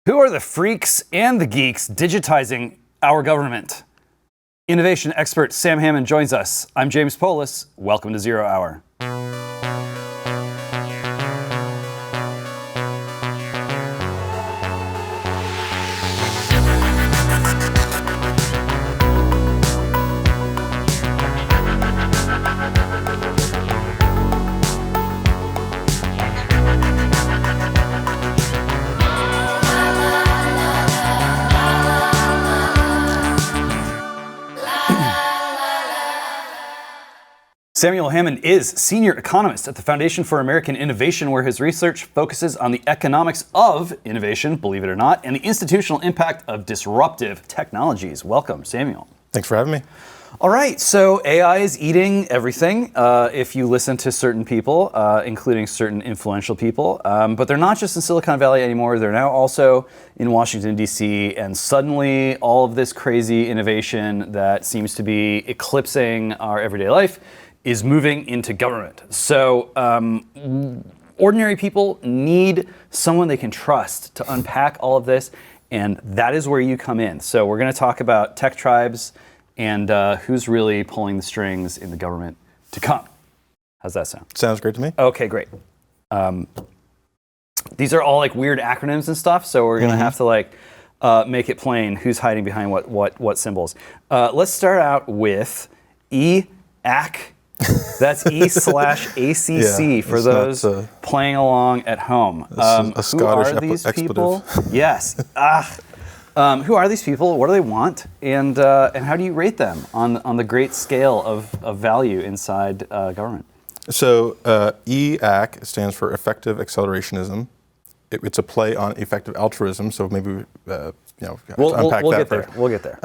Who are the freaks and the geeks digitizing our government? Innovation expert Sam Hammond joins us. I'm James Poulos. Welcome to Zero Hour. Samuel Hammond is senior economist at the Foundation for American Innovation, where his research focuses on the economics of innovation, believe it or not, and the institutional impact of disruptive technologies. Welcome, Samuel. Thanks for having me. All right, so AI is eating everything, if you listen to certain people, including certain influential people. But they're not just in Silicon Valley anymore. They're now also in Washington, D.C., and suddenly all of this crazy innovation that seems to be eclipsing our everyday life is moving into government. So ordinary people need someone they can trust to unpack all of this, and that is where you come in. So we're going to talk about tech tribes and who's really pulling the strings in the government to come. How's that sound? Sounds great to me. Okay, great. These are all like weird acronyms and stuff, so we're going to have to like make it plain who's hiding behind what symbols. Let's start out with EAC. That's E/ACC for those playing along at home. A Scottish who are these people? expletive. Yes. Who are these people? What do they want? And how do you rate them on the great scale of value inside government? So EAC stands for effective accelerationism. It's a play on effective altruism. So maybe We'll unpack get that there. first. We'll get there.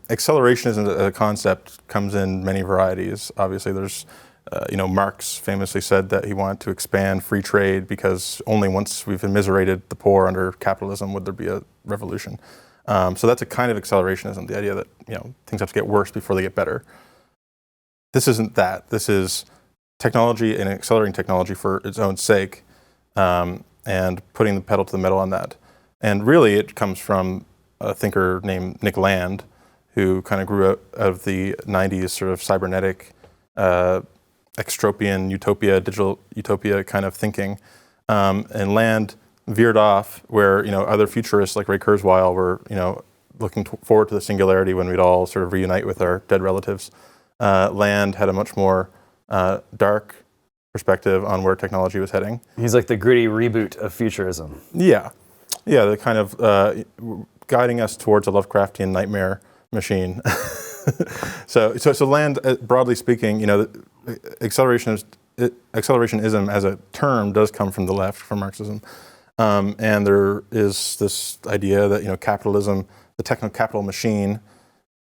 Accelerationism as a concept comes in many varieties. Obviously, there's, Marx famously said that he wanted to expand free trade because only once we've immiserated the poor under capitalism would there be a revolution. So that's a kind of accelerationism, the idea that things have to get worse before they get better. This isn't that. This is technology and accelerating technology for its own sake, and putting the pedal to the metal on that. And really, it comes from a thinker named Nick Land, who kind of grew out of the 90s sort of cybernetic, extropian utopia, digital utopia kind of thinking. And Land veered off where other futurists like Ray Kurzweil were looking forward to the singularity when we'd all sort of reunite with our dead relatives. Land had a much more dark perspective on where technology was heading. He's like the gritty reboot of futurism. Yeah, the kind of guiding us towards a Lovecraftian nightmare machine. So Land, broadly speaking, accelerationism as a term does come from the left, from Marxism, and there is this idea that capitalism, the techno-capital machine,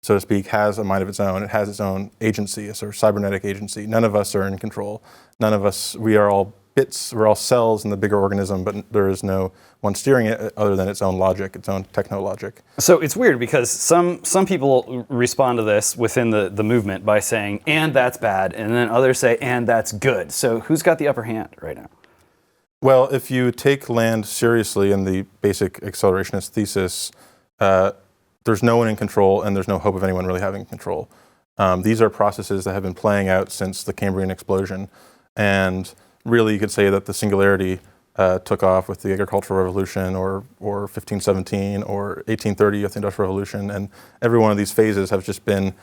so to speak, has a mind of its own. It has its own agency, a sort of cybernetic agency. None of us are in control. None of us. We are all bits, we're all cells in the bigger organism, but there is no one steering it other than its own logic, its own techno-logic. So it's weird because some people respond to this within the movement by saying, and that's bad, and then others say, and that's good. So who's got the upper hand right now? Well, if you take Land seriously in the basic accelerationist thesis, there's no one in control and there's no hope of anyone really having control. These are processes that have been playing out since the Cambrian explosion, and really, you could say that the singularity took off with the agricultural revolution, or 1517, or 1830 with the industrial revolution, and every one of these phases have just been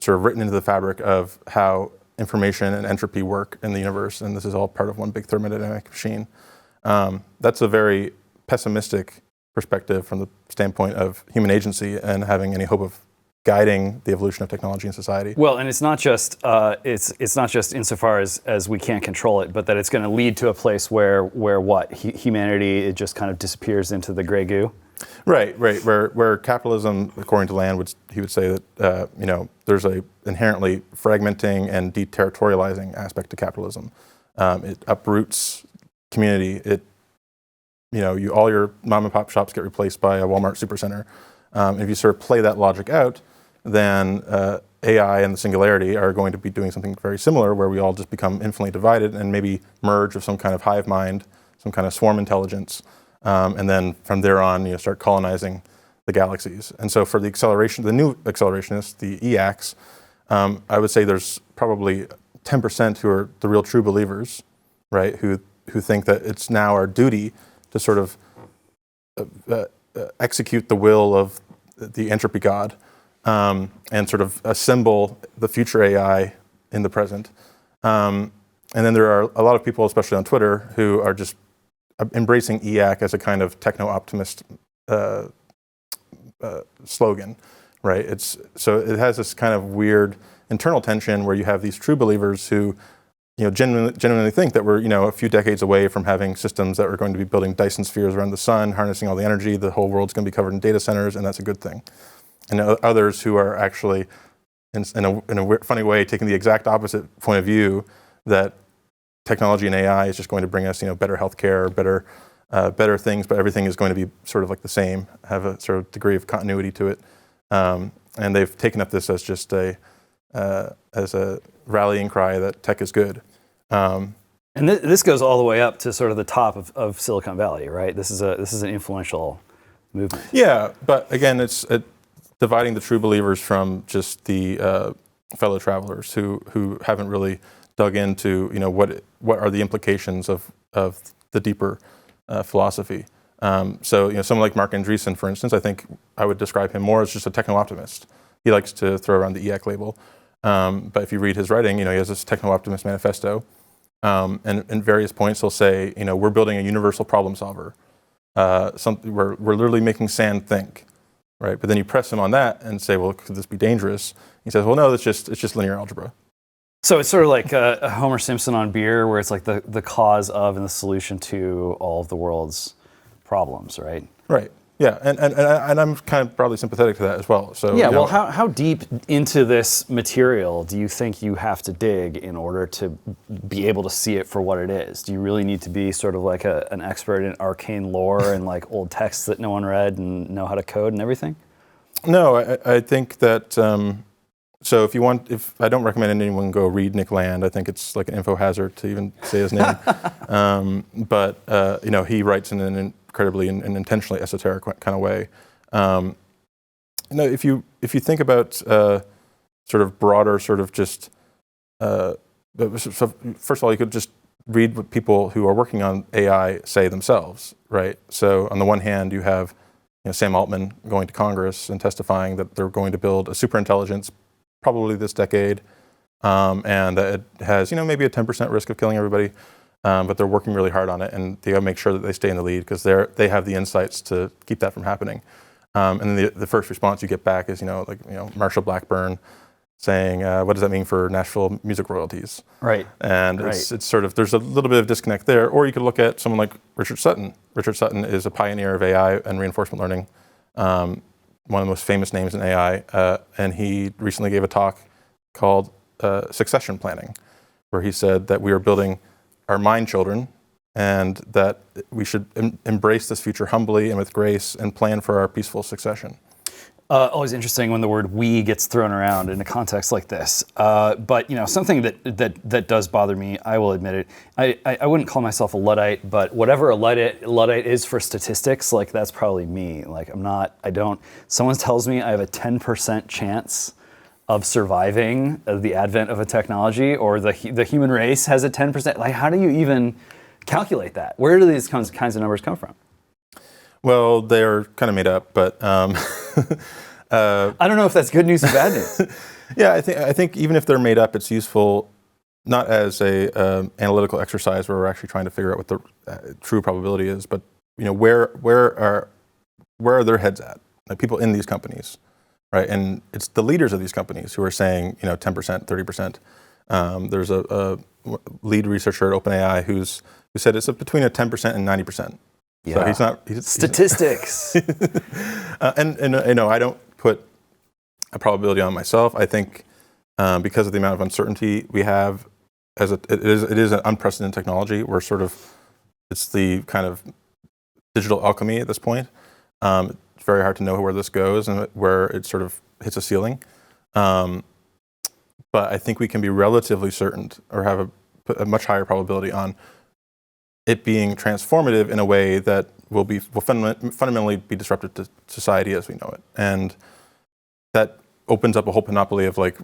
sort of written into the fabric of how information and entropy work in the universe, and this is all part of one big thermodynamic machine. That's a very pessimistic perspective from the standpoint of human agency and having any hope of guiding the evolution of technology in society. Well, and it's not just it's not just insofar as we can't control it, but that it's going to lead to a place where what humanity, it just kind of disappears into the gray goo. Right. Where capitalism, according to Land, he would say that there's a inherently fragmenting and deterritorializing aspect to capitalism. It uproots community. All your mom and pop shops get replaced by a Walmart supercenter. If you sort of play that logic out, then AI and the singularity are going to be doing something very similar, where we all just become infinitely divided and maybe merge with some kind of hive mind, some kind of swarm intelligence, and then from there on, start colonizing the galaxies. And so for the new accelerationists, the EACs, I would say there's probably 10% who are the real true believers, right? Who think that it's now our duty to sort of execute the will of the entropy god, and sort of assemble the future AI in the present. And then there are a lot of people, especially on Twitter, who are just embracing EAC as a kind of techno-optimist slogan, right? So it has this kind of weird internal tension where you have these true believers who, genuinely think that we're, a few decades away from having systems that are going to be building Dyson spheres around the sun, harnessing all the energy. The whole world's going to be covered in data centers, and that's a good thing. And others who are actually, in a funny way, taking the exact opposite point of view, that technology and AI is just going to bring us, better healthcare, better things, but everything is going to be sort of like the same, have a sort of degree of continuity to it. And they've taken up this as just as a rallying cry that tech is good. And this goes all the way up to sort of the top of Silicon Valley, right? This is an influential movement. Yeah, but again, it's dividing the true believers from just the fellow travelers who haven't really dug into what are the implications of the deeper philosophy. So someone like Mark Andreessen, for instance, I think I would describe him more as just a techno-optimist. He likes to throw around the EAC label. But if you read his writing, he has this techno-optimist manifesto. And in various points, he'll say, we're building a universal problem solver. We're literally making sand think, right? But then you press him on that and say, well, could this be dangerous? He says, well, no, it's just linear algebra. So it's sort of like a Homer Simpson on beer, where it's like the cause of and the solution to all of the world's problems, right? Right. Yeah, and I'm kind of broadly sympathetic to that as well. So yeah, well, how deep into this material do you think you have to dig in order to be able to see it for what it is? Do you really need to be sort of like an expert in arcane lore and like old texts that no one read and know how to code and everything? No, I think that. So if I don't recommend anyone go read Nick Land. I think it's like an info hazard to even say his name. But he writes in an incredibly and intentionally esoteric kind of way. If you think about sort of broader sort of just so first of all, you could just read what people who are working on AI say themselves, right? So on the one hand, you have Sam Altman going to Congress and testifying that they're going to build a superintelligence probably this decade, and it has maybe a 10% risk of killing everybody. But they're working really hard on it, and they got to make sure that they stay in the lead because they have the insights to keep that from happening. And then the first response you get back is Marshall Blackburn saying, "What does that mean for Nashville music royalties?" Right. And it's sort of there's a little bit of disconnect there. Or you could look at someone like Richard Sutton. Richard Sutton is a pioneer of AI and reinforcement learning, one of the most famous names in AI, and he recently gave a talk called Succession Planning, where he said that we are building our mind children, and that we should embrace this future humbly and with grace and plan for our peaceful succession. Always interesting when the word "we" gets thrown around in a context like this. But something that does bother me, I will admit it. I wouldn't call myself a Luddite, but whatever a Luddite is for statistics, like that's probably me. Like someone tells me I have a 10% chance of surviving the advent of a technology, or the human race has a 10%. Like, how do you even calculate that? Where do these kinds of numbers come from? Well, they're kind of made up, but I don't know if that's good news or bad news. Yeah, I think even if they're made up, it's useful not as a analytical exercise where we're actually trying to figure out what the true probability is, but where are their heads at? Like people in these companies. Right, and it's the leaders of these companies who are saying, 10%, 30%. There's a lead researcher at OpenAI who said it's between a 10% and 90%. Yeah. So statistics. And I don't put a probability on myself. I think because of the amount of uncertainty we have, it is an unprecedented technology. It's the kind of digital alchemy at this point. It's very hard to know where this goes and where it sort of hits a ceiling. But I think we can be relatively certain or have a much higher probability on it being transformative in a way that will fundamentally be disruptive to society as we know it. And that opens up a whole panoply of like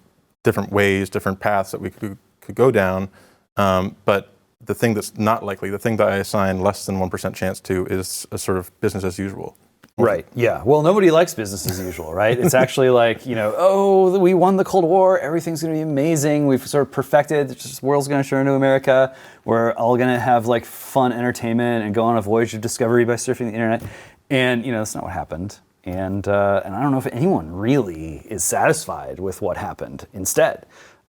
different ways, different paths that we could go down. But the thing that's not likely, the thing that I assign less than 1% chance to, is a sort of business as usual. Right. Yeah. Well, nobody likes business as usual, right? It's actually like, oh, we won the Cold War. Everything's going to be amazing. We've sort of perfected. The world's going to turn to America. We're all going to have like fun entertainment and go on a voyage of discovery by surfing the internet. And, that's not what happened. And I don't know if anyone really is satisfied with what happened instead.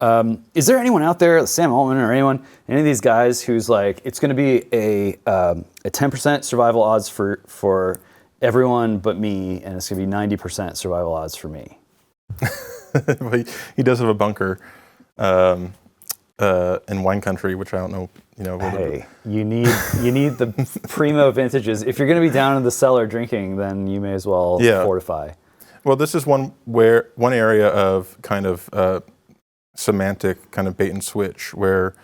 Is there anyone out there, Sam Altman or any of these guys who's like, it's going to be a 10% survival odds for everyone but me, and it's going to be 90% survival odds for me? He does have a bunker in wine country, which I don't know. Hey, you need the primo vintages. If you're going to be down in the cellar drinking, then you may as well fortify. Well, this is one area of kind of semantic kind of bait and switch, where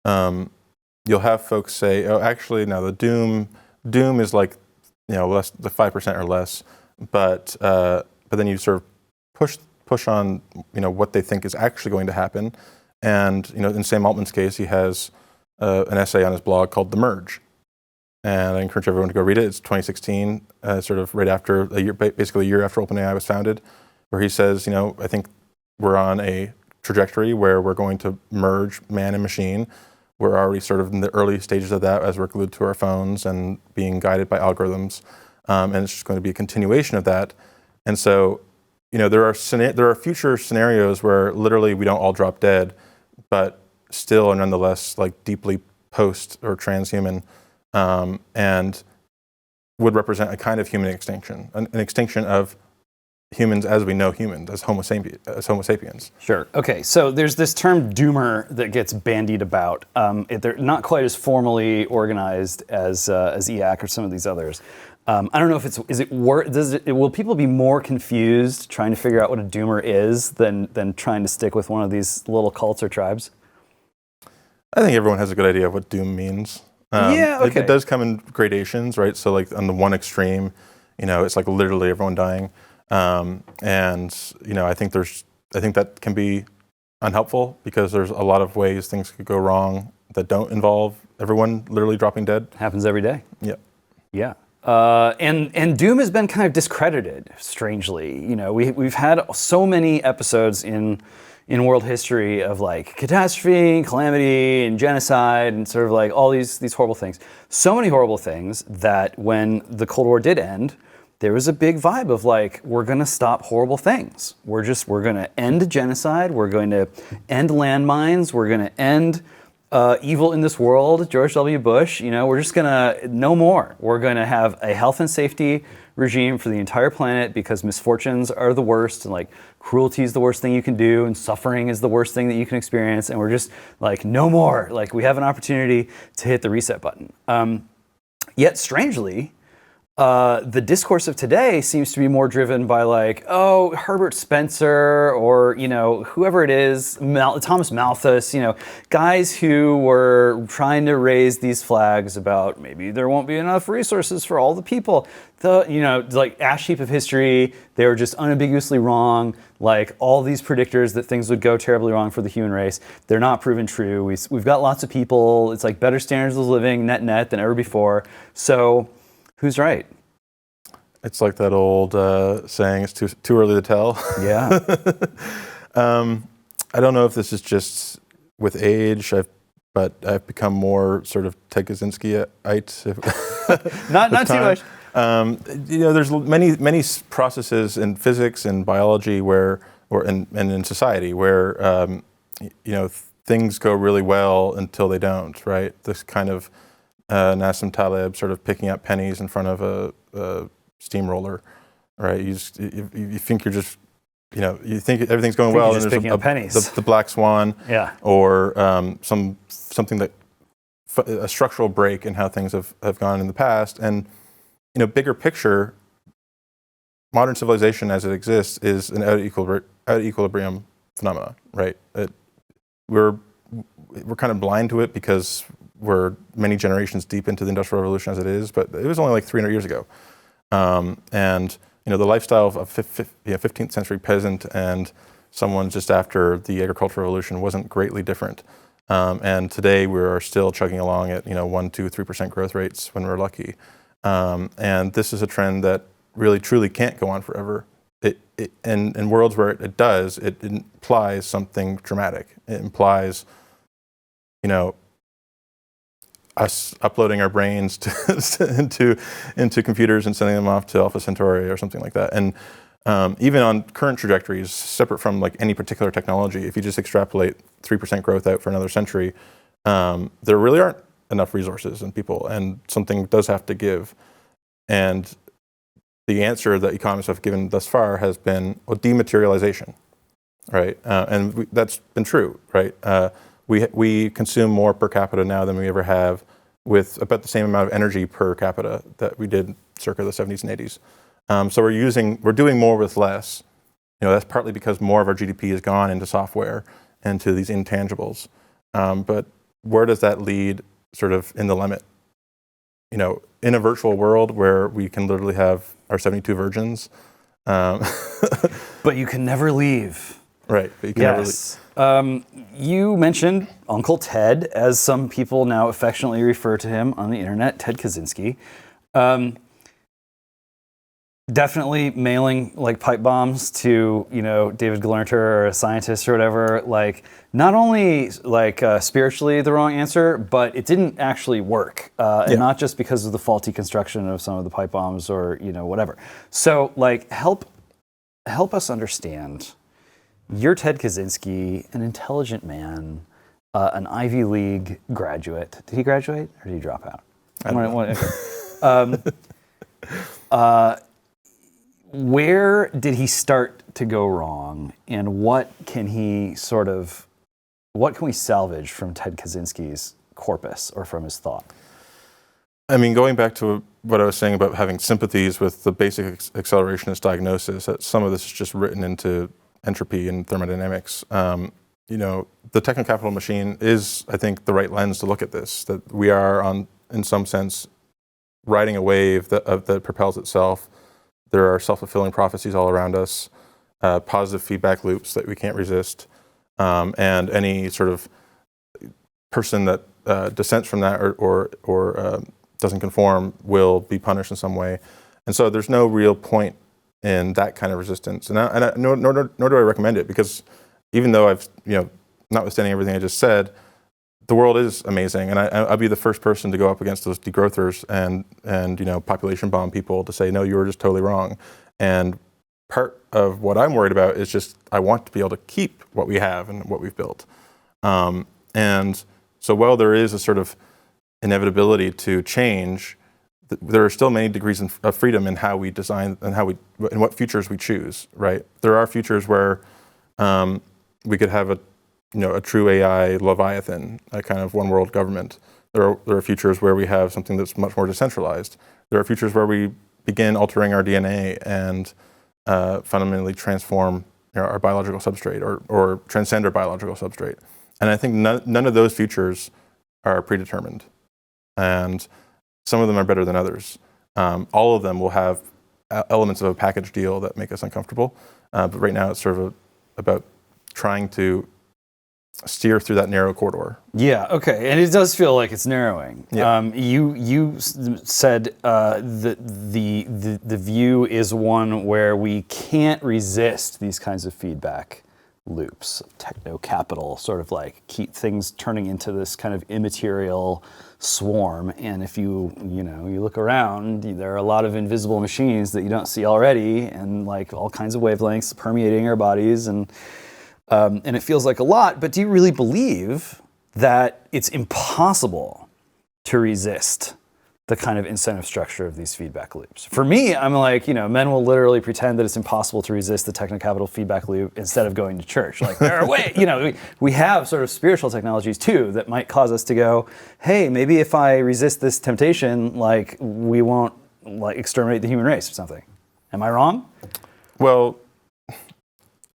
you'll have folks say, "Oh, actually, no, the doom is like less, the 5% or less," but then you sort of push on what they think is actually going to happen, and in Sam Altman's case, he has an essay on his blog called "The Merge," and I encourage everyone to go read it. It's 2016, sort of right after basically a year after OpenAI was founded, where he says, I think we're on a trajectory where we're going to merge man and machine. We're already sort of in the early stages of that as we're glued to our phones and being guided by algorithms, and it's just going to be a continuation of that. And so, there are future scenarios where literally we don't all drop dead, but still are nonetheless like deeply post or transhuman, and would represent a kind of human extinction, an extinction of humans as we know humans, as Homo sapiens. Sure. Okay. So there's this term doomer that gets bandied about. They're not quite as formally organized as EAC or some of these others. I don't know if will people be more confused trying to figure out what a doomer is than trying to stick with one of these little cults or tribes? I think everyone has a good idea of what doom means. Okay. It does come in gradations, right? So like on the one extreme, it's like literally everyone dying. And I think that can be unhelpful because there's a lot of ways things could go wrong that don't involve everyone literally dropping dead. Happens every day. Yeah. Yeah. And doom has been kind of discredited, strangely. We've had so many episodes in world history of like catastrophe and calamity and genocide and sort of like all these horrible things. So many horrible things that when the Cold War did end, there was a big vibe of like, we're going to stop horrible things. We're going to end genocide. We're going to end landmines. We're going to end evil in this world. George W. Bush, we're just going to, no more. We're going to have a health and safety regime for the entire planet because misfortunes are the worst, and like cruelty is the worst thing you can do, and suffering is the worst thing that you can experience. And we're just like, no more. Like, we have an opportunity to hit the reset button. Yet strangely, the discourse of today seems to be more driven by like, oh, Herbert Spencer or, whoever it is, Thomas Malthus, guys who were trying to raise these flags about maybe there won't be enough resources for all the people. Like ash heap of history, they were just unambiguously wrong. Like all these predictors that things would go terribly wrong for the human race, they're not proven true. We've got lots of people. It's like better standards of living net than ever before. So who's right? It's like that old saying, it's too early to tell. Yeah. I don't know if this is just with age, but I've become more sort of Ted Kaczynski-ite. Not too much. There's many processes in physics and biology and in society where things go really well until they don't, right? This kind of Nassim Taleb sort of picking up pennies in front of a steamroller, right? You think you're just, you think everything's going well, and there's picking up pennies. The black swan, yeah, or something that a structural break in how things have gone in the past, and bigger picture, modern civilization as it exists is an out of equilibrium phenomena, right? We're kind of blind to it because we're many generations deep into the Industrial Revolution as it is, but it was only like 300 years ago. And the lifestyle of a 15th century peasant and someone just after the agricultural revolution wasn't greatly different. And today we are still chugging along at 1, 2, 3% growth rates when we're lucky. And this is a trend that really truly can't go on forever. In worlds where it does, it implies something dramatic. It implies, us uploading our brains into computers and sending them off to Alpha Centauri or something like that. And even on current trajectories, separate from like any particular technology, if you just extrapolate 3% growth out for another century, there really aren't enough resources and people, and something does have to give. And the answer that economists have given thus far has been dematerialization, right? And that's been true, right? We consume more per capita now than we ever have, with about the same amount of energy per capita that we did circa the 70s and 80s. So we're doing more with less. That's partly because more of our GDP has gone into software and to these intangibles. But where does that lead sort of in the limit? In a virtual world where we can literally have our 72 virgins. But you can never leave. Right, but you can never leave. You mentioned Uncle Ted, as some people now affectionately refer to him on the internet, Ted Kaczynski. Definitely mailing like pipe bombs to David Gelernter or a scientist or whatever. Like not only like spiritually the wrong answer, but it didn't actually work, and not just because of the faulty construction of some of the pipe bombs or whatever. So like help us understand. You're Ted Kaczynski, an intelligent man, an Ivy League graduate. Did he graduate or did he drop out? I don't know. Where did he start to go wrong, and what can we salvage from Ted Kaczynski's corpus or from his thought? I mean, going back to what I was saying about having sympathies with the basic accelerationist diagnosis, that some of this is just written into entropy and thermodynamics. The techno-capital machine is, I think, the right lens to look at this, that we are in some sense, riding a wave that propels itself. There are self-fulfilling prophecies all around us, positive feedback loops that we can't resist, and any sort of person that dissents from that or doesn't conform will be punished in some way. And so there's no real point in that kind of resistance. Nor do I recommend it, because even though I've, notwithstanding everything I just said, the world is amazing, and I'll be the first person to go up against those degrowthers and population bomb people to say, no, you were just totally wrong. And part of what I'm worried about is just I want to be able to keep what we have and what we've built. And so while there is a sort of inevitability to change, there are still many degrees of freedom in how we design and in what futures we choose. Right? There are futures where we could have a true AI Leviathan, a kind of one world government. There are futures where we have something that's much more decentralized. There are futures where we begin altering our DNA and fundamentally transform our biological substrate or transcend our biological substrate. And I think none of those futures are predetermined. And some of them are better than others. All of them will have elements of a package deal that make us uncomfortable. But right now it's sort of about trying to steer through that narrow corridor. Yeah, okay, and it does feel like it's narrowing. Yeah. You said that the view is one where we can't resist these kinds of feedback loops, techno-capital, sort of like keep things turning into this kind of immaterial swarm. And if you look around, there are a lot of invisible machines that you don't see already, and like all kinds of wavelengths permeating our bodies, and it feels like a lot. But do you really believe that it's impossible to resist the kind of incentive structure of these feedback loops? For me, I'm like, men will literally pretend that it's impossible to resist the techno-capital feedback loop instead of going to church. Like, there are ways, we have sort of spiritual technologies too that might cause us to go, hey, maybe if I resist this temptation, like, we won't like exterminate the human race or something. Am I wrong? Well,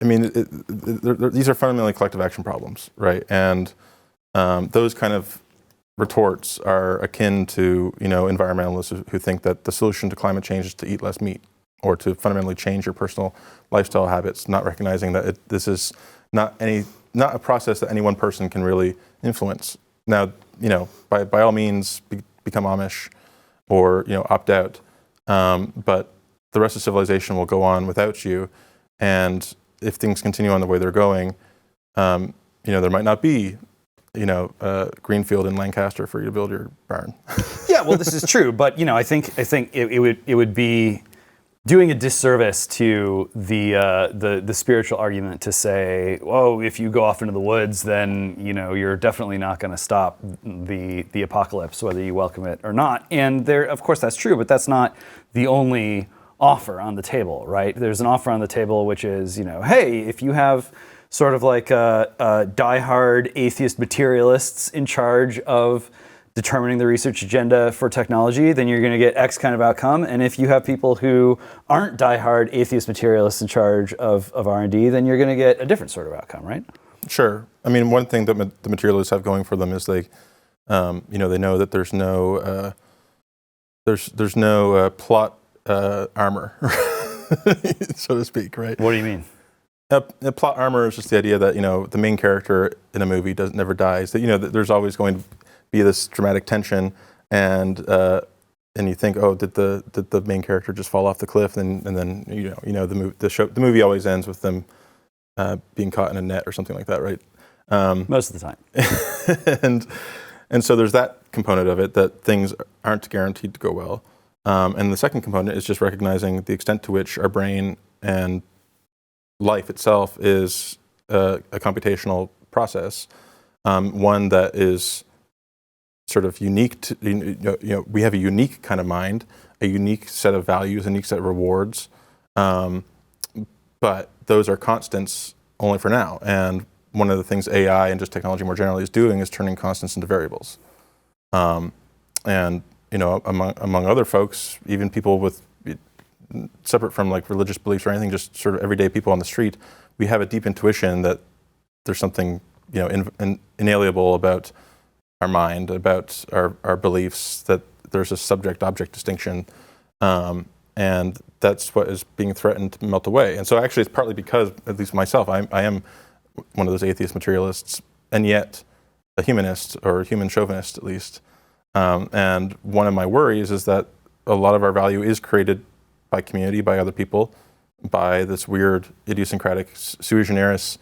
I mean, these are fundamentally collective action problems, right? And those kind of retorts are akin to, environmentalists who think that the solution to climate change is to eat less meat or to fundamentally change your personal lifestyle habits, not recognizing that this is not a process that any one person can really influence. Now, by all means, become Amish or, opt out. But the rest of civilization will go on without you. And if things continue on the way they're going, there might not be, greenfield in Lancaster for you to build your barn. Yeah, well, this is true, but I think it would be doing a disservice to the spiritual argument to say, oh, if you go off into the woods, then you're definitely not going to stop the apocalypse, whether you welcome it or not. And there, of course, that's true, but that's not the only offer on the table, right? There's an offer on the table which is, hey, if you have sort of like diehard atheist materialists in charge of determining the research agenda for technology, then you're going to get X kind of outcome. And if you have people who aren't diehard atheist materialists in charge of R&D, then you're going to get a different sort of outcome, right? Sure. I mean, one thing that the materialists have going for them is they know that there's no plot armor, so to speak, right? What do you mean? Plot armor is just the idea that the main character in a movie never dies. That there's always going to be this dramatic tension, and you think, oh, did the main character just fall off the cliff? And then the movie always ends with them being caught in a net or something like that, right? Most of the time. and so there's that component of it, that things aren't guaranteed to go well. And the second component is just recognizing the extent to which our brain and life itself is a computational process, one that is sort of unique to, we have a unique kind of mind, a unique set of values, a unique set of rewards, but those are constants only for now. And one of the things AI and just technology more generally is doing is turning constants into variables. And among other folks, even people with separate from like religious beliefs or anything, just sort of everyday people on the street, we have a deep intuition that there's something inalienable about our mind, about our beliefs, that there's a subject-object distinction, and that's what is being threatened to melt away. And so actually it's partly because, at least myself, I am one of those atheist materialists, and yet a humanist, or a human chauvinist at least. And one of my worries is that a lot of our value is created by community, by other people, by this weird idiosyncratic sui generis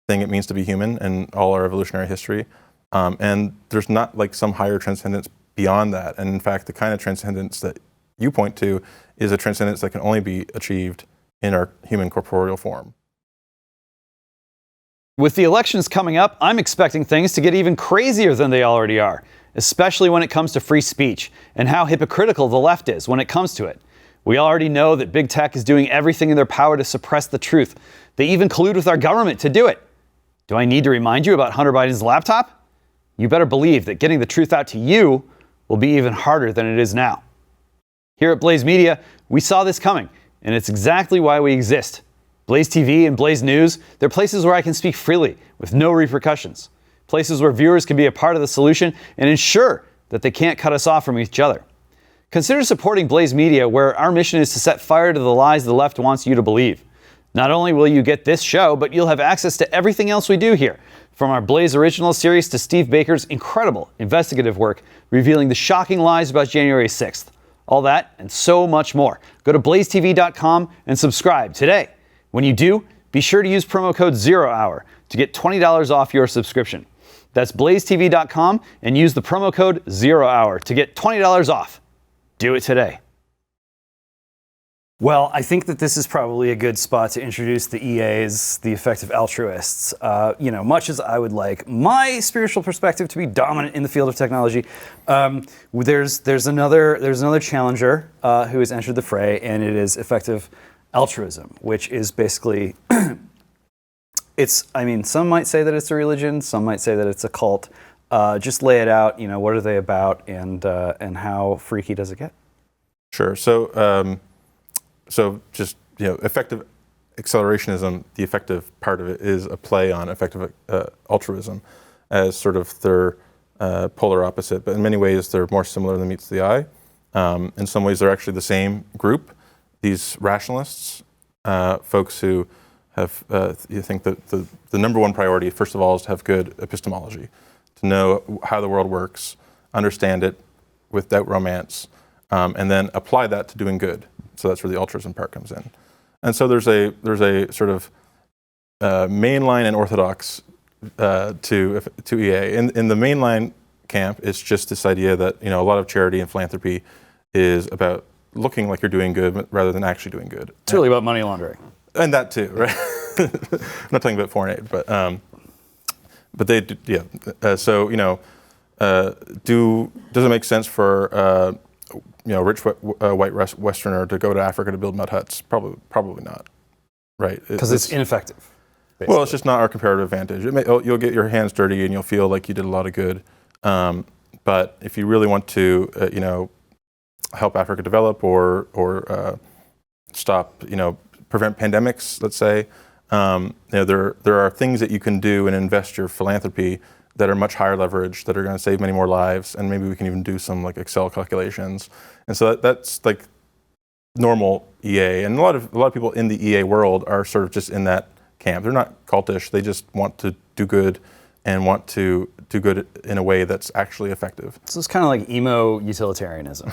thing it means to be human and all our evolutionary history. And there's not like some higher transcendence beyond that. And in fact, the kind of transcendence that you point to is a transcendence that can only be achieved in our human corporeal form. With the elections coming up, I'm expecting things to get even crazier than they already are, especially when it comes to free speech and how hypocritical the left is when it comes to it. We already know that big tech is doing everything in their power to suppress the truth. They even collude with our government to do it. Do I need to remind you about Hunter Biden's laptop? You better believe that getting the truth out to you will be even harder than it is now. Here at Blaze Media, we saw this coming, and it's exactly why we exist. BlazeTV and Blaze News, they're places where I can speak freely with no repercussions. Places where viewers can be a part of the solution and ensure that they can't cut us off from each other. Consider supporting Blaze Media, where our mission is to set fire to the lies the left wants you to believe. Not only will you get this show, but you'll have access to everything else we do here, from our Blaze Original series to Steve Baker's incredible investigative work revealing the shocking lies about January 6th. All that and so much more. Go to blazetv.com and subscribe today. When you do, be sure to use promo code ZEROHour to get $20 off your subscription. That's blazetv.com and use the promo code ZEROHour to get $20 off. Do it today. Well, I think that this is probably a good spot to introduce the EAs, the effective altruists. Much as I would like my spiritual perspective to be dominant in the field of technology, there's another challenger who has entered the fray, and it is effective altruism, which is basically some might say that it's a religion, some might say that it's a cult. Just lay it out. What are they about, and how freaky does it get? Sure. So just effective accelerationism. The effective part of it is a play on effective altruism, as sort of their polar opposite, but in many ways they're more similar than meets the eye. In some ways they're actually the same group. These rationalists, folks who have, you think that the number one priority, first of all, is to have good epistemology, to know how the world works, understand it without romance, and then apply that to doing good. So that's where the altruism part comes in. And so there's a sort of mainline and orthodox to EA. In the mainline camp, it's just this idea that a lot of charity and philanthropy is about looking like you're doing good rather than actually doing good. It's really about money laundering. And that too, right? I'm not talking about foreign aid, but they do, yeah. So does it make sense for rich white Westerner to go to Africa to build mud huts? Probably not, right? Because it's ineffective. Basically. Well, it's just not our comparative advantage. You'll get your hands dirty and you'll feel like you did a lot of good. But if you really want to, help Africa develop or stop, prevent pandemics, let's say, there are things that you can do and invest your philanthropy that are much higher leverage, that are going to save many more lives, and maybe we can even do some like Excel calculations. And so that's like normal EA, and a lot of people in the EA world are sort of just in that camp. They're not cultish. They just want to do good and want to do good in a way that's actually effective. So it's kind of like emo utilitarianism.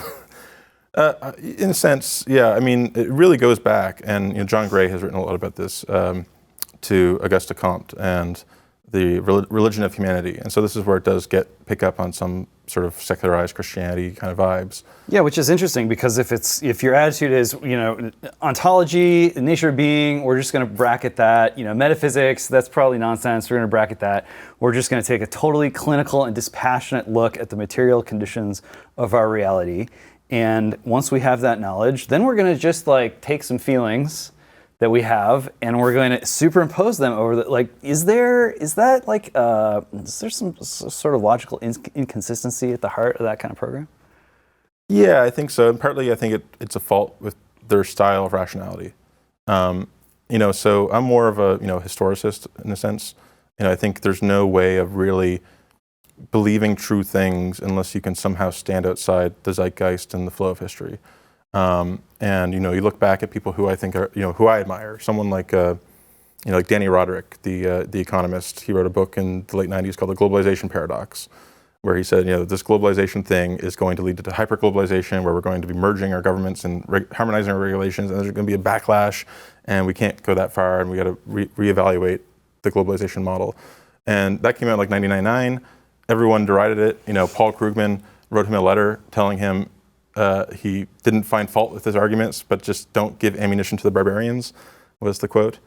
In a sense, yeah. I mean, it really goes back, and John Gray has written a lot about this, to Auguste Comte and the religion of humanity. And so this is where it does pick up on some sort of secularized Christianity kind of vibes. Yeah, which is interesting because if your attitude is, ontology, nature of being, we're just going to bracket that, metaphysics, that's probably nonsense, we're going to bracket that. We're just going to take a totally clinical and dispassionate look at the material conditions of our reality. And once we have that knowledge, then we're going to just take some feelings that we have, and we're going to superimpose them over the, is there some sort of logical inconsistency at the heart of that kind of program? Yeah, I think so. And partly I think it's a fault with their style of rationality. So I'm more of a, historicist in a sense. I think there's no way of really believing true things unless you can somehow stand outside the zeitgeist and the flow of history. And you look back at people who I think are, who I admire. Someone like Danny Roderick, the economist. He wrote a book in the late '90s called The Globalization Paradox, where he said, this globalization thing is going to lead to hyper-globalization, where we're going to be merging our governments and harmonizing our regulations, and there's going to be a backlash, and we can't go that far, and we got to reevaluate the globalization model. And that came out in 1999. Everyone derided it. Paul Krugman wrote him a letter telling him he didn't find fault with his arguments, but just don't give ammunition to the barbarians, was the quote.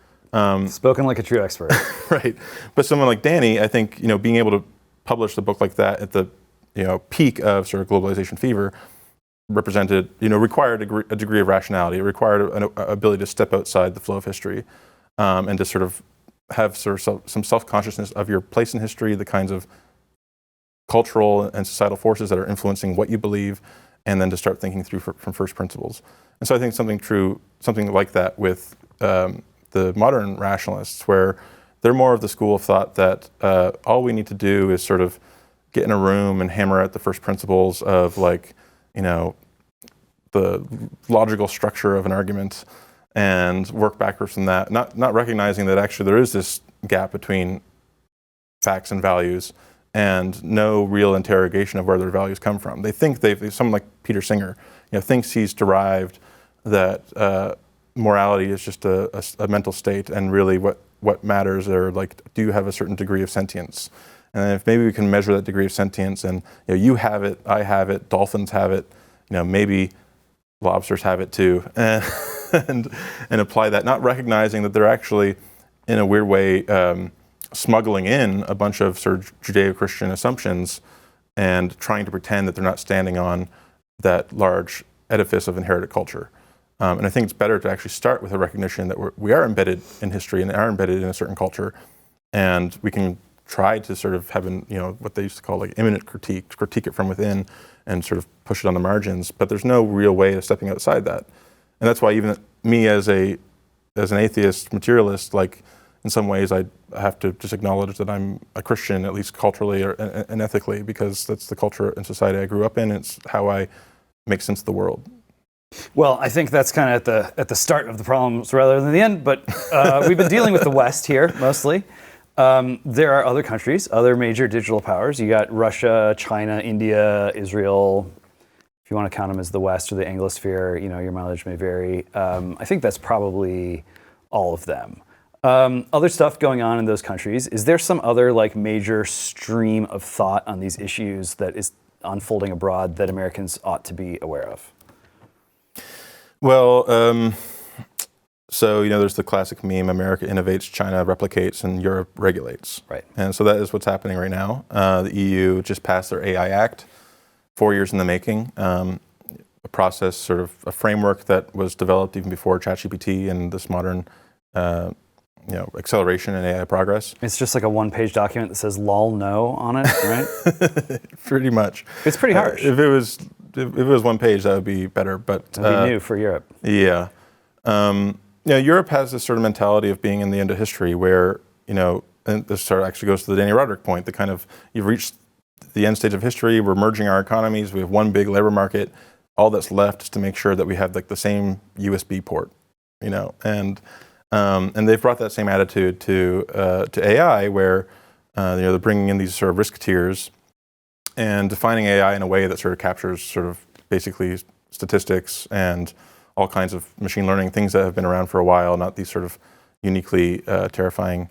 Spoken like a true expert. Right. But someone like Danny, I think, being able to publish a book like that at the, peak of sort of globalization fever represented, required a degree of rationality. It required an ability to step outside the flow of history and to sort of have some self-consciousness of your place in history, the kinds of cultural and societal forces that are influencing what you believe, and then to start thinking through from first principles. And so I think something like that with the modern rationalists, where they're more of the school of thought that all we need to do is sort of get in a room and hammer out the first principles of the logical structure of an argument and work backwards from that, not recognizing that actually there is this gap between facts and values, and no real interrogation of where their values come from. They think someone like Peter Singer, thinks he's derived that morality is just a mental state, and really what matters are do you have a certain degree of sentience? And if maybe we can measure that degree of sentience, and you have it, I have it, dolphins have it, maybe lobsters have it too, and apply that, not recognizing that they're actually, in a weird way, smuggling in a bunch of sort of Judeo-Christian assumptions and trying to pretend that they're not standing on that large edifice of inherited culture. And I think it's better to actually start with a recognition that we are embedded in history and are embedded in a certain culture, and we can try to sort of have what they used to call immanent critique it from within and sort of push it on the margins, but there's no real way of stepping outside that. And that's why even me as an atheist materialist, in some ways I have to just acknowledge that I'm a Christian, at least culturally and ethically, because that's the culture and society I grew up in. It's how I make sense of the world. Well, I think that's kind of at the start of the problems rather than the end, but we've been dealing with the West here mostly. There are other countries, other major digital powers. You got Russia, China, India, Israel. If you want to count them as the West or the Anglosphere, your mileage may vary. I think that's probably all of them. Other stuff going on in those countries. Is there some other major stream of thought on these issues that is unfolding abroad that Americans ought to be aware of? Well, so there's the classic meme: America innovates, China replicates, and Europe regulates. Right. And so that is what's happening right now. The EU just passed their AI Act, 4 years in the making. A process, sort of a framework that was developed even before ChatGPT and this modern, acceleration in AI progress. It's just like a one-page document that says "lol no" on it, right? Pretty much. It's pretty harsh. If it was one page, that would be better. But that'd be new for Europe. Yeah. Europe has this sort of mentality of being in the end of history where, and this sort of actually goes to the Danny Roderick point, the kind of, you've reached the end stage of history, we're merging our economies, we have one big labor market, all that's left is to make sure that we have the same USB port, and they've brought that same attitude to AI where, they're bringing in these sort of risk tiers and defining AI in a way that sort of captures sort of basically statistics and all kinds of machine learning, things that have been around for a while, not these sort of uniquely terrifying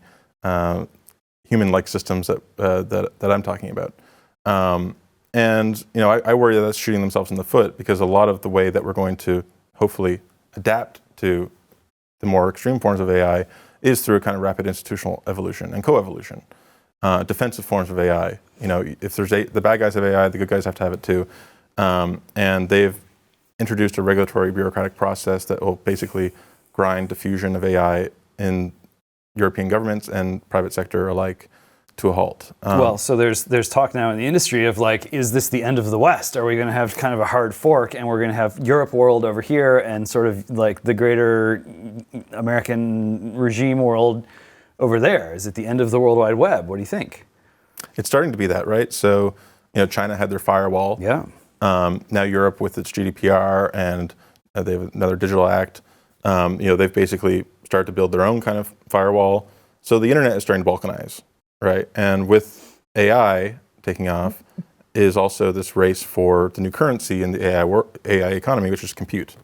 human-like systems that I'm talking about. I worry that that's shooting themselves in the foot, because a lot of the way that we're going to hopefully adapt to the more extreme forms of AI is through a kind of rapid institutional evolution and co-evolution. Defensive forms of AI. If there's the bad guys have AI, the good guys have to have it too. And they've introduced a regulatory bureaucratic process that will basically grind diffusion of AI in European governments and private sector alike to a halt. Well, so there's talk now in the industry of is this the end of the West? Are we going to have kind of a hard fork, and we're going to have Europe world over here and sort of the greater American regime world over there? Is it the end of the World Wide Web? What do you think? It's starting to be that, right? So, China had their firewall. Yeah. Now Europe with its GDPR and they have another digital act. They've basically started to build their own kind of firewall. So the internet is starting to balkanize, right? And with AI taking off is also this race for the new currency in the AI economy, which is compute,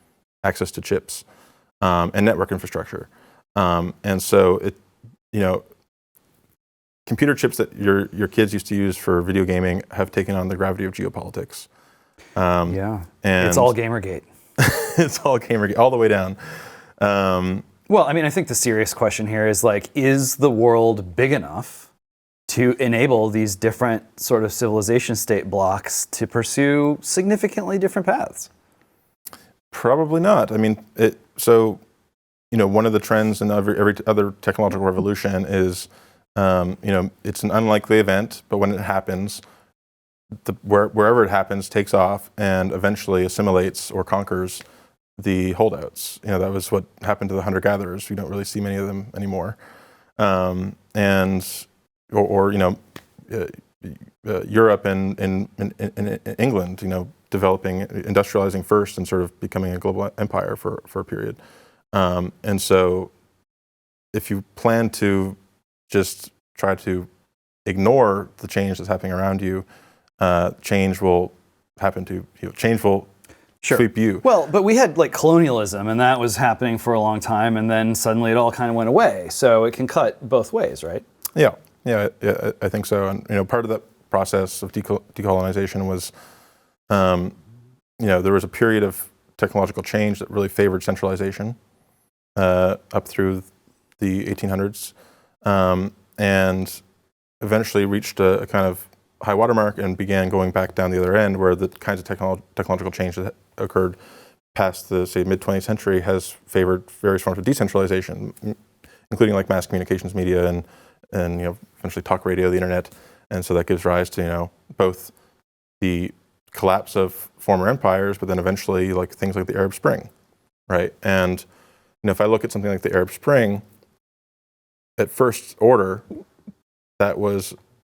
access to chips, and network infrastructure. And so computer chips that your kids used to use for video gaming have taken on the gravity of geopolitics. And it's all Gamergate. It's all Gamergate, all the way down. Well, I think the serious question here is is the world big enough to enable these different sort of civilization state blocks to pursue significantly different paths? Probably not. One of the trends in every other technological revolution is, it's an unlikely event, but when it happens, wherever it happens takes off and eventually assimilates or conquers the holdouts. That was what happened to the hunter-gatherers. We don't really see many of them anymore. Europe and England, developing, industrializing first and sort of becoming a global empire for a period. And so if you plan to just try to ignore the change that's happening around you, change will happen to you. Change will sweep you. Well, but we had colonialism, and that was happening for a long time, and then suddenly it all kind of went away. So it can cut both ways, right? Yeah, I think so. And part of that process of decolonization was, there was a period of technological change that really favored centralization up through the 1800s, and eventually reached a kind of high watermark and began going back down the other end, where the kinds of technological change that occurred past the, say, mid-20th century has favored various forms of decentralization, including mass communications media and eventually talk radio, the internet. And so that gives rise to, both the collapse of former empires, but then eventually things like the Arab Spring, right? And if I look at something like the Arab Spring, at first order, that was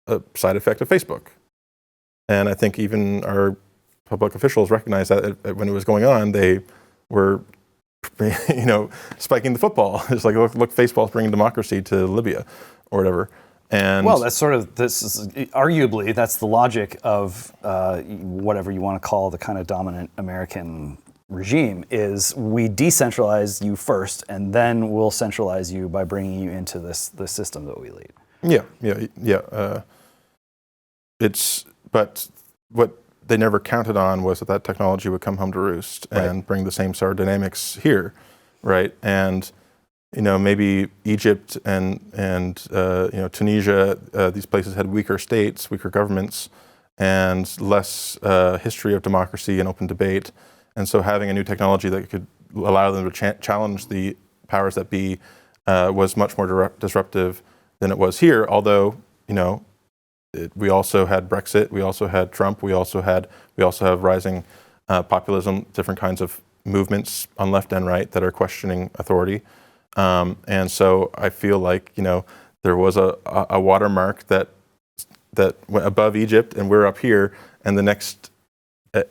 a side effect of Facebook. And I think even our public officials recognized that when it was going on, they were, spiking the football. It's like, look, Facebook's bringing democracy to Libya or whatever. And well, that's arguably that's the logic of whatever you want to call the kind of dominant American regime, is we decentralize you first, and then we'll centralize you by bringing you into the system that we lead. Yeah. But what they never counted on was that technology would come home to roost and bring the same sort of dynamics here, right? And maybe Egypt and Tunisia, these places had weaker states, weaker governments, and less history of democracy and open debate. And so having a new technology that could allow them to challenge the powers that be was much more disruptive than it was here. Although, we also had Brexit, we also had Trump, we also have rising populism, different kinds of movements on left and right that are questioning authority. And so I feel like, there was a watermark that went above Egypt, and we're up here, and the next,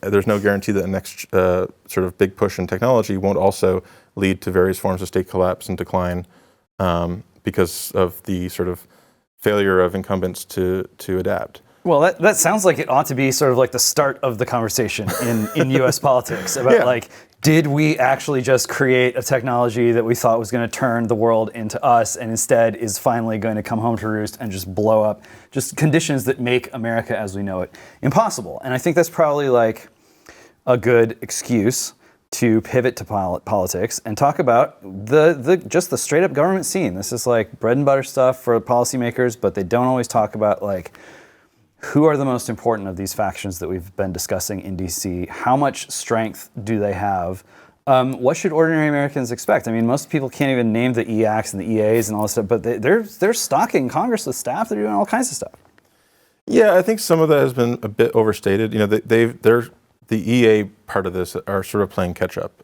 there's no guarantee that the next sort of big push in technology won't also lead to various forms of state collapse and decline because of the sort of failure of incumbents to adapt. Well, that sounds like it ought to be sort of like the start of the conversation in U.S. politics about did we actually just create a technology that we thought was going to turn the world into us, and instead is finally going to come home to roost and just blow up just conditions that make America as we know it impossible. And I think that's probably like a good excuse to pivot to politics and talk about just the straight up government scene. This is like bread and butter stuff for policymakers, but they don't always talk about like who are the most important of these factions that we've been discussing in DC? How much strength do they have? What should ordinary Americans expect? I mean, most people can't even name the EACs and the EAs and all this stuff, but they're stocking Congress with staff. They're doing all kinds of stuff. Yeah, I think some of that has been a bit overstated. The EA part of this are sort of playing catch up.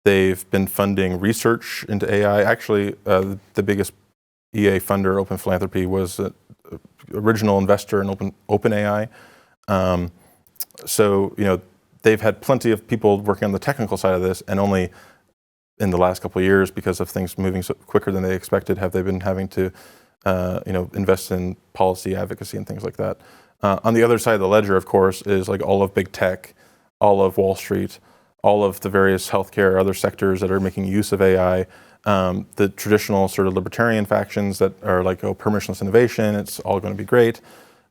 They've been funding research into AI. Actually, the biggest EA funder, Open Philanthropy, was an original investor in OpenAI. So they've had plenty of people working on the technical side of this, and only in the last couple of years, because of things moving so quicker than they expected, have they been having to invest in policy advocacy and things like that. On the other side of the ledger, of course, is like all of big tech, all of Wall Street, all of the various healthcare, other sectors that are making use of AI. The traditional sort of libertarian factions that are like, permissionless innovation, it's all going to be great.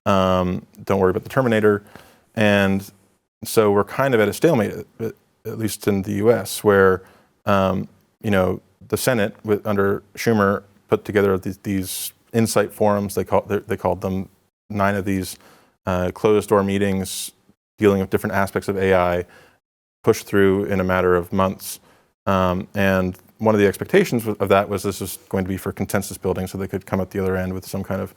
Don't worry about the Terminator. And so we're kind of at a stalemate, at least in the US, where, the Senate under Schumer put together these insight forums. They called them 9 of these closed door meetings dealing with different aspects of AI, pushed through in a matter of months. And one of the expectations of that was this was going to be for consensus building, so they could come up the other end with some kind of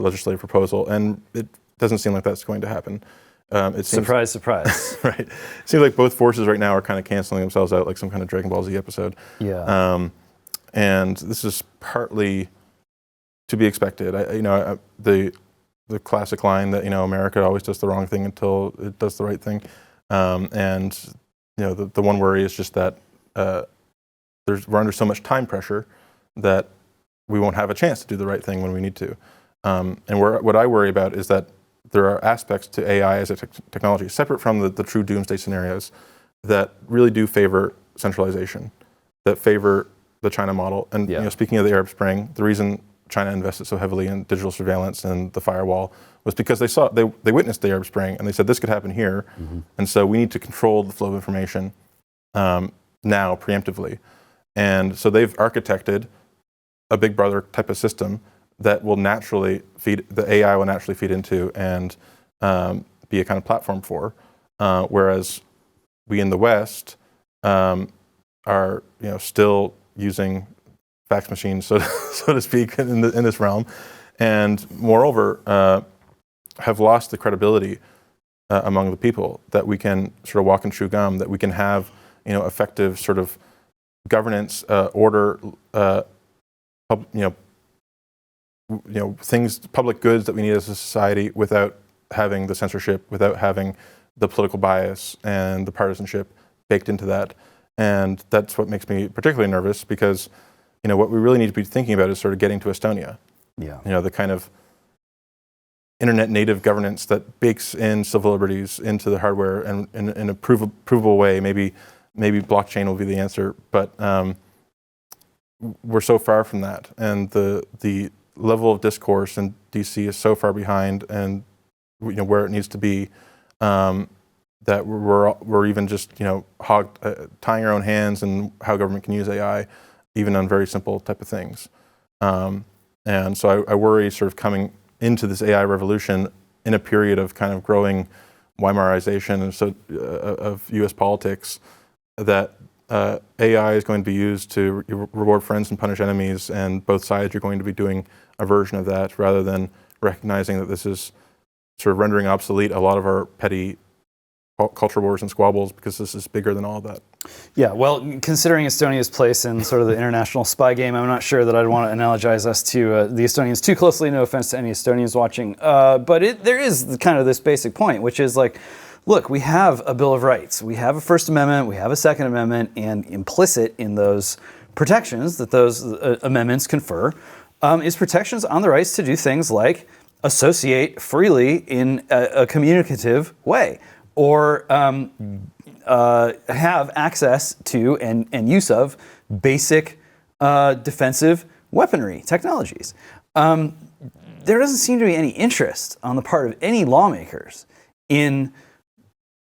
legislative proposal. And it doesn't seem like that's going to happen. Surprise, surprise. Right. It seems like both forces right now are kind of canceling themselves out like some kind of Dragon Ball Z episode. Yeah. And this is partly to be expected. The classic line that America always does the wrong thing until it does the right thing. And the one worry is just that we're under so much time pressure that we won't have a chance to do the right thing when we need to. And what I worry about is that there are aspects to AI as a technology, separate from the true doomsday scenarios, that really do favor centralization, that favor the China model. And speaking of the Arab Spring, the reason China invested so heavily in digital surveillance and the firewall was because they witnessed the Arab Spring, and they said this could happen here, and so we need to control the flow of information now preemptively. And so they've architected a Big Brother type of system that will naturally the AI will naturally feed into and be a kind of platform for, whereas we in the West are still using fax machines, so to speak, in this realm, and moreover have lost the credibility among the people that we can sort of walk and chew gum, that we can have effective sort of governance, order, things, public goods that we need as a society without having the censorship, without having the political bias and the partisanship baked into that. And that's what makes me particularly nervous, because what we really need to be thinking about is sort of getting to Estonia. Yeah. The kind of internet native governance that bakes in civil liberties into the hardware and in a provable way. Maybe blockchain will be the answer, but we're so far from that, and the level of discourse in DC is so far behind, and where it needs to be, that we're even just tying our own hands in how government can use AI, even on very simple type of things. And so I worry, sort of coming into this AI revolution in a period of kind of growing Weimarization of U.S. politics, that AI is going to be used to reward friends and punish enemies, and both sides are going to be doing a version of that, rather than recognizing that this is sort of rendering obsolete a lot of our petty culture wars and squabbles, because this is bigger than all of that. Yeah, well, considering Estonia's place in sort of the international spy game, I'm not sure that I'd want to analogize us to the Estonians too closely. No offense to any Estonians watching. But there is kind of this basic point, which is like, look, we have a Bill of Rights. We have a First Amendment. We have a Second Amendment. And implicit in those protections that those amendments confer is protections on the rights to do things like associate freely in a communicative way, or have access to and use of basic defensive weaponry technologies. There doesn't seem to be any interest on the part of any lawmakers in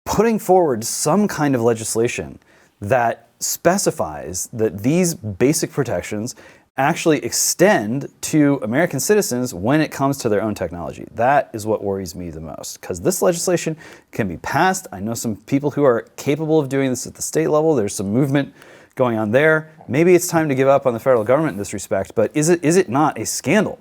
putting forward some kind of legislation that specifies that these basic protections actually extend to American citizens when it comes to their own technology. That is what worries me the most, because this legislation can be passed. I know some people who are capable of doing this at the state level. There's some movement going on there. Maybe it's time to give up on the federal government in this respect, but is it not a scandal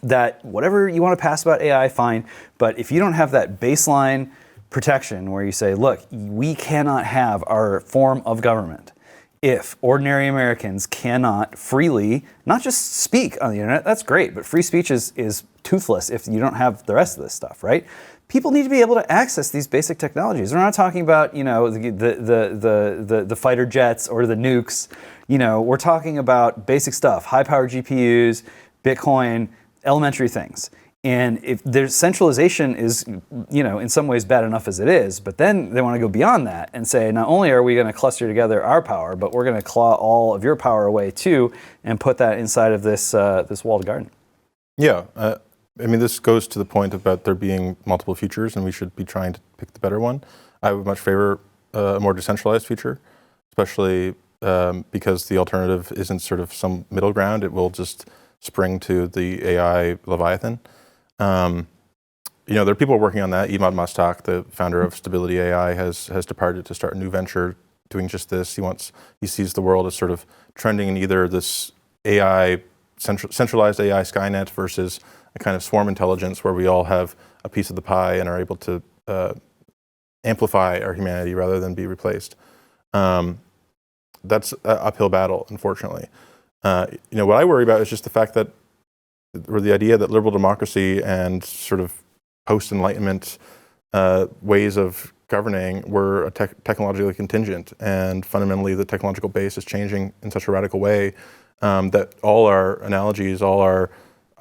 that whatever you want to pass about AI, fine, but if you don't have that baseline protection where you say, look, we cannot have our form of government if ordinary Americans cannot freely, not just speak on the internet, that's great, but free speech is toothless if you don't have the rest of this stuff, right? People need to be able to access these basic technologies. We're not talking about, the fighter jets or the nukes. We're talking about basic stuff, high-powered GPUs, Bitcoin, elementary things. And if there's centralization is, in some ways bad enough as it is, but then they want to go beyond that and say, not only are we going to cluster together our power, but we're going to claw all of your power away too, and put that inside of this walled garden. Yeah, this goes to the point about there being multiple futures, and we should be trying to pick the better one. I would much favor a more decentralized future, especially because the alternative isn't sort of some middle ground. It will just spring to the AI Leviathan. There are people working on that. Emad Mastak, the founder of Stability AI, has departed to start a new venture doing just this. He sees the world as sort of trending in either this AI, centralized AI Skynet versus a kind of swarm intelligence where we all have a piece of the pie and are able to amplify our humanity rather than be replaced. That's an uphill battle, unfortunately. What I worry about is just the fact that, or the idea that liberal democracy and sort of post-Enlightenment ways of governing were technologically contingent, and fundamentally the technological base is changing in such a radical way that all our analogies, all our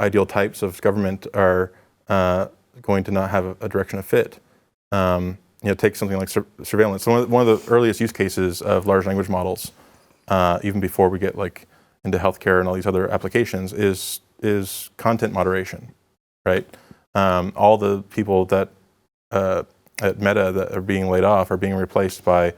ideal types of government are going to not have a direction of fit. Take something like surveillance. So one of the earliest use cases of large language models, even before we get into healthcare and all these other applications, is content moderation, right? All the people that at Meta that are being laid off are being replaced by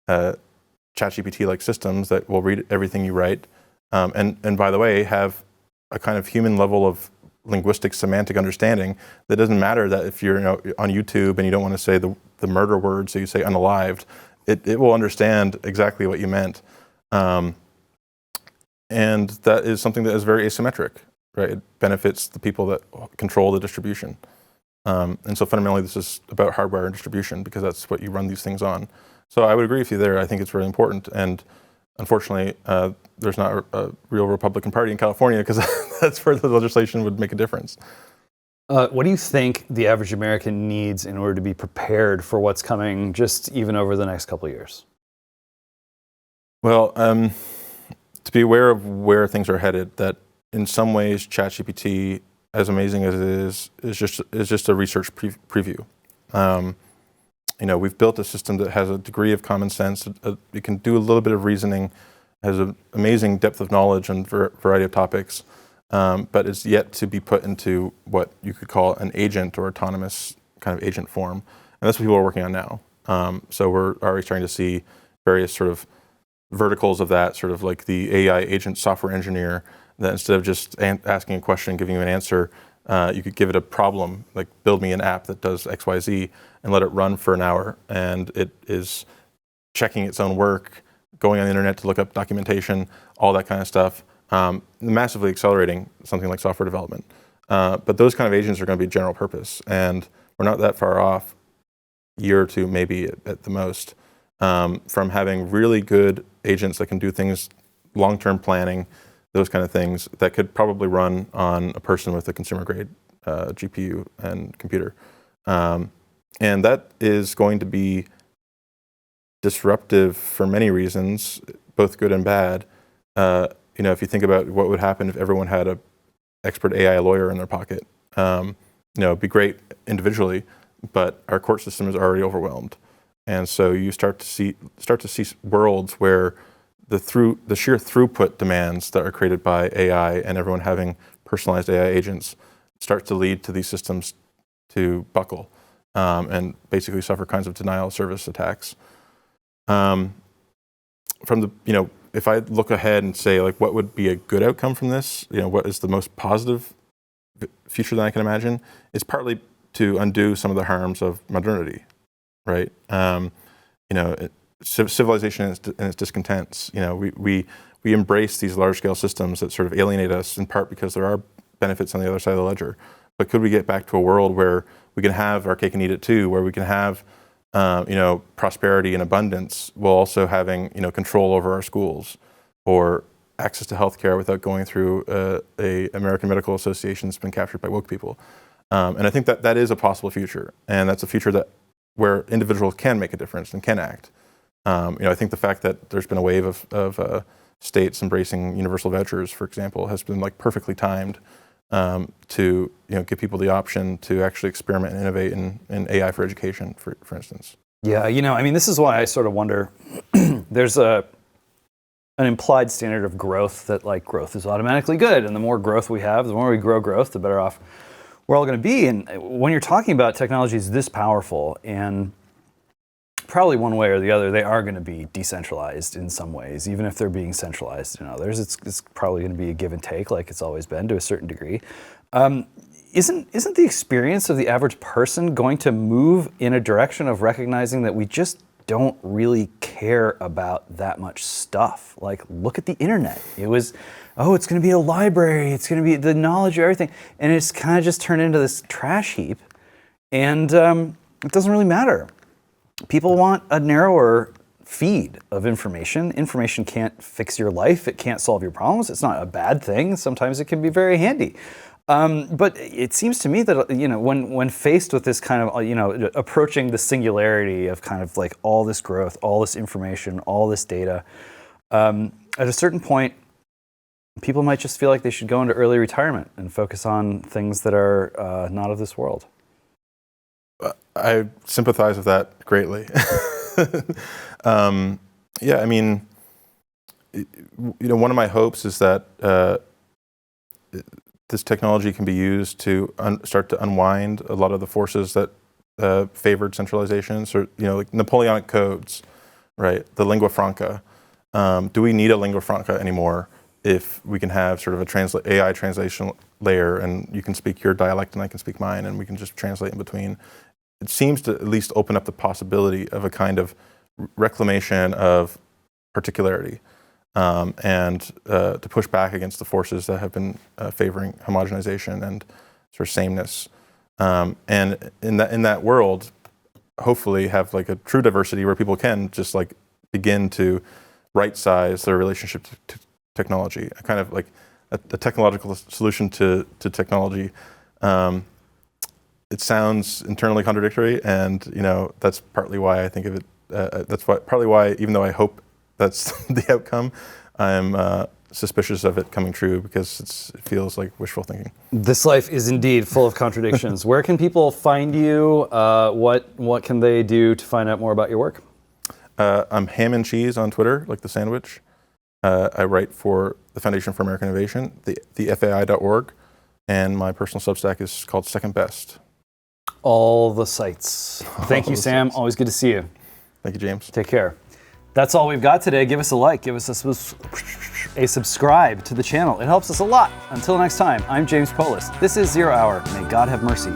ChatGPT-like systems that will read everything you write, and by the way, have a kind of human level of linguistic semantic understanding that doesn't matter that if you're on YouTube and you don't want to say the murder word, so you say unalived, it will understand exactly what you meant. And that is something that is very asymmetric, right? It benefits the people that control the distribution. And so fundamentally, this is about hardware and distribution, because that's what you run these things on. So I would agree with you there. I think it's really important. And unfortunately, there's not a real Republican Party in California, because that's where the legislation would make a difference. What do you think the average American needs in order to be prepared for what's coming just even over the next couple of years? Well, to be aware of where things are headed, that in some ways ChatGPT, as amazing as it is just a research preview. We've built a system that has a degree of common sense. It can do a little bit of reasoning, has an amazing depth of knowledge on a variety of topics, but is yet to be put into what you could call an agent or autonomous kind of agent form. And that's what people are working on now. So we're already starting to see various sort of verticals of that, sort of like the AI agent software engineer, that instead of just asking a question, giving you an answer, you could give it a problem, like build me an app that does X, Y, Z, and let it run for an hour. And it is checking its own work, going on the internet to look up documentation, all that kind of stuff, massively accelerating something like software development. But those kind of agents are going to be general purpose. And we're not that far off, year or two maybe at the most, from having really good agents that can do things, long-term planning, those kind of things that could probably run on a person with a consumer-grade GPU and computer. And that is going to be disruptive for many reasons, both good and bad. If you think about what would happen if everyone had an expert AI lawyer in their pocket, it'd be great individually, but our court system is already overwhelmed. And so you start to see worlds where the sheer throughput demands that are created by AI and everyone having personalized AI agents start to lead to these systems to buckle and basically suffer kinds of denial of service attacks. If I look ahead and say, like, what would be a good outcome from this? What is the most positive future that I can imagine? It's partly to undo some of the harms of modernity, right? Civilization and its discontents. We embrace these large-scale systems that sort of alienate us, in part because there are benefits on the other side of the ledger. But could we get back to a world where we can have our cake and eat it too, where we can have prosperity and abundance while also having control over our schools, or access to healthcare without going through a American Medical Association that's been captured by woke people? And I think that is a possible future, and that's a future where individuals can make a difference and can act. I think the fact that there's been a wave of states embracing universal vouchers, for example, has been like perfectly timed to give people the option to actually experiment and innovate in AI for education, for instance. Yeah, this is why I sort of wonder. There's an implied standard of growth that like growth is automatically good, and the more growth we have, the more we grow growth, the better off we're all going to be. And when you're talking about technologies this powerful, and probably one way or the other, they are going to be decentralized in some ways, even if they're being centralized in others. It's probably going to be a give and take, like it's always been to a certain degree. Isn't the experience of the average person going to move in a direction of recognizing that we just don't really care about that much stuff? Like, look at the internet. It was, it's going to be a library. It's going to be the knowledge of everything. And it's kind of just turned into this trash heap. And it doesn't really matter. People want a narrower feed of information. Information can't fix your life. It can't solve your problems. It's not a bad thing. Sometimes it can be very handy. But it seems to me that, when faced with this kind of, approaching the singularity of kind of like all this growth, all this information, all this data, at a certain point, people might just feel like they should go into early retirement and focus on things that are not of this world. I sympathize with that greatly. One of my hopes is that this technology can be used to start to unwind a lot of the forces that favored centralization. So, like Napoleonic codes, right? The lingua franca. Do we need a lingua franca anymore if we can have sort of a AI translation layer, and you can speak your dialect and I can speak mine, and we can just translate in between? It seems to at least open up the possibility of a kind of reclamation of particularity, and to push back against the forces that have been favoring homogenization and sort of sameness. And in that world, hopefully have like a true diversity where people can just like begin to right-size their relationship technology, a kind of like a technological solution to technology. It sounds internally contradictory, and that's partly why I think of it. Partly why, even though I hope that's the outcome, I'm suspicious of it coming true, because it feels like wishful thinking. This life is indeed full of contradictions. Where can people find you? What can they do to find out more about your work? I'm Ham and Cheese on Twitter, like the sandwich. I write for the Foundation for American Innovation, the FAI.org, and my personal Substack is called Second Best. All the sites. Thank you, Sam. Always good to see you. Thank you, James. Take care. That's all we've got today. Give us a like. Give us a subscribe to the channel. It helps us a lot. Until next time, I'm James Poulos. This is Zero Hour. May God have mercy